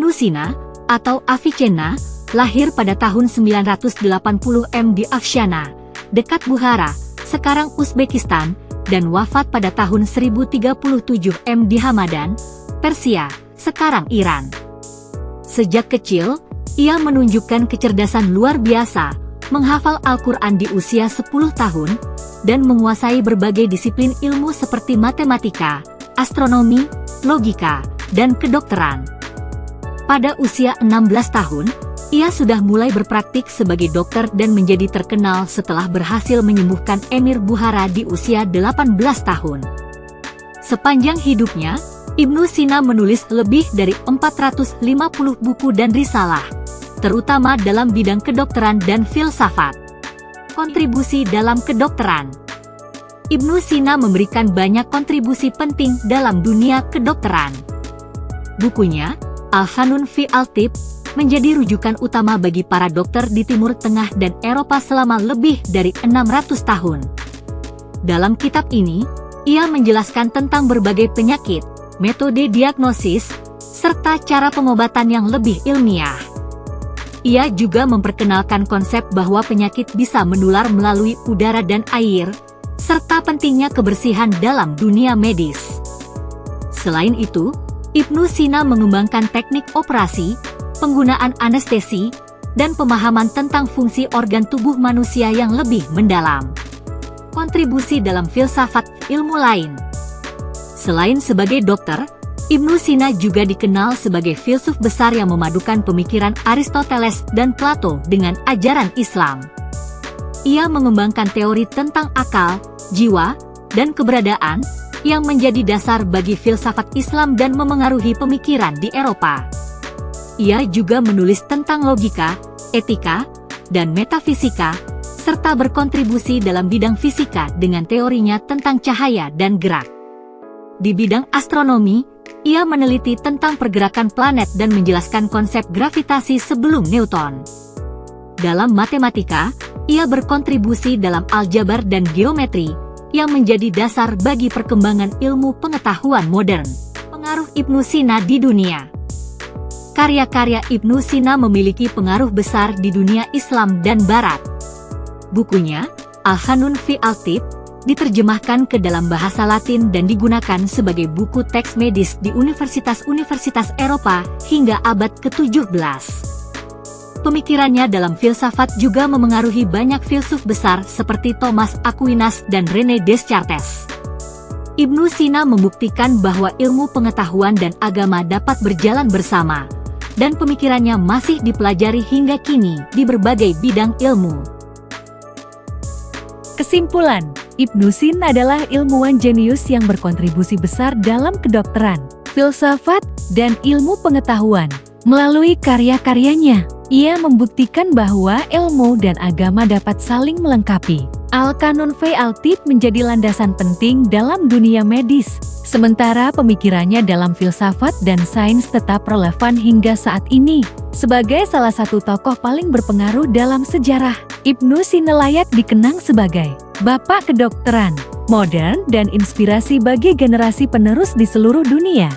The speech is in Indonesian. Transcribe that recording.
Ibnu Sina, atau Avicenna, lahir pada tahun 980 di Afshana, dekat Bukhara, sekarang Uzbekistan, dan wafat pada tahun 1037 di Hamadan, Persia, sekarang Iran. Sejak kecil, ia menunjukkan kecerdasan luar biasa, menghafal Al-Quran di usia 10 tahun, dan menguasai berbagai disiplin ilmu seperti matematika, astronomi, logika, dan kedokteran. Pada usia 16 tahun, ia sudah mulai berpraktik sebagai dokter dan menjadi terkenal setelah berhasil menyembuhkan Emir Bukhara di usia 18 tahun. Sepanjang hidupnya, Ibnu Sina menulis lebih dari 450 buku dan risalah, terutama dalam bidang kedokteran dan filsafat. Kontribusi dalam kedokteran. Ibnu Sina memberikan banyak kontribusi penting dalam dunia kedokteran. Bukunya, Al-Qanun fi al-Tibb, menjadi rujukan utama bagi para dokter di Timur Tengah dan Eropa selama lebih dari 600 tahun. Dalam kitab ini, ia menjelaskan tentang berbagai penyakit, metode diagnosis, serta cara pengobatan yang lebih ilmiah. Ia juga memperkenalkan konsep bahwa penyakit bisa menular melalui udara dan air, serta pentingnya kebersihan dalam dunia medis. Selain itu, Ibnu Sina mengembangkan teknik operasi, penggunaan anestesi, dan pemahaman tentang fungsi organ tubuh manusia yang lebih mendalam. Kontribusi dalam filsafat ilmu lain. Selain sebagai dokter, Ibnu Sina juga dikenal sebagai filsuf besar yang memadukan pemikiran Aristoteles dan Plato dengan ajaran Islam. Ia mengembangkan teori tentang akal, jiwa, dan keberadaan, yang menjadi dasar bagi filsafat Islam dan memengaruhi pemikiran di Eropa. Ia juga menulis tentang logika, etika, dan metafisika, serta berkontribusi dalam bidang fisika dengan teorinya tentang cahaya dan gerak. Di bidang astronomi, ia meneliti tentang pergerakan planet dan menjelaskan konsep gravitasi sebelum Newton. Dalam matematika, ia berkontribusi dalam aljabar dan geometri, yang menjadi dasar bagi perkembangan ilmu pengetahuan modern. Pengaruh Ibnu Sina di dunia. Karya-karya Ibnu Sina memiliki pengaruh besar di dunia Islam dan Barat. Bukunya, Al-Qanun fi al-Tibb, diterjemahkan ke dalam bahasa Latin dan digunakan sebagai buku teks medis di universitas-universitas Eropa hingga abad ke-17. Pemikirannya dalam filsafat juga memengaruhi banyak filsuf besar seperti Thomas Aquinas dan René Descartes. Ibnu Sina membuktikan bahwa ilmu pengetahuan dan agama dapat berjalan bersama, dan pemikirannya masih dipelajari hingga kini di berbagai bidang ilmu. Kesimpulan, Ibnu Sina adalah ilmuwan jenius yang berkontribusi besar dalam kedokteran, filsafat, dan ilmu pengetahuan. Melalui karya-karyanya, ia membuktikan bahwa ilmu dan agama dapat saling melengkapi. Al-Qanun fi al-Tibb menjadi landasan penting dalam dunia medis, sementara pemikirannya dalam filsafat dan sains tetap relevan hingga saat ini. Sebagai salah satu tokoh paling berpengaruh dalam sejarah, Ibnu Sina layak dikenang sebagai bapak kedokteran modern dan inspirasi bagi generasi penerus di seluruh dunia.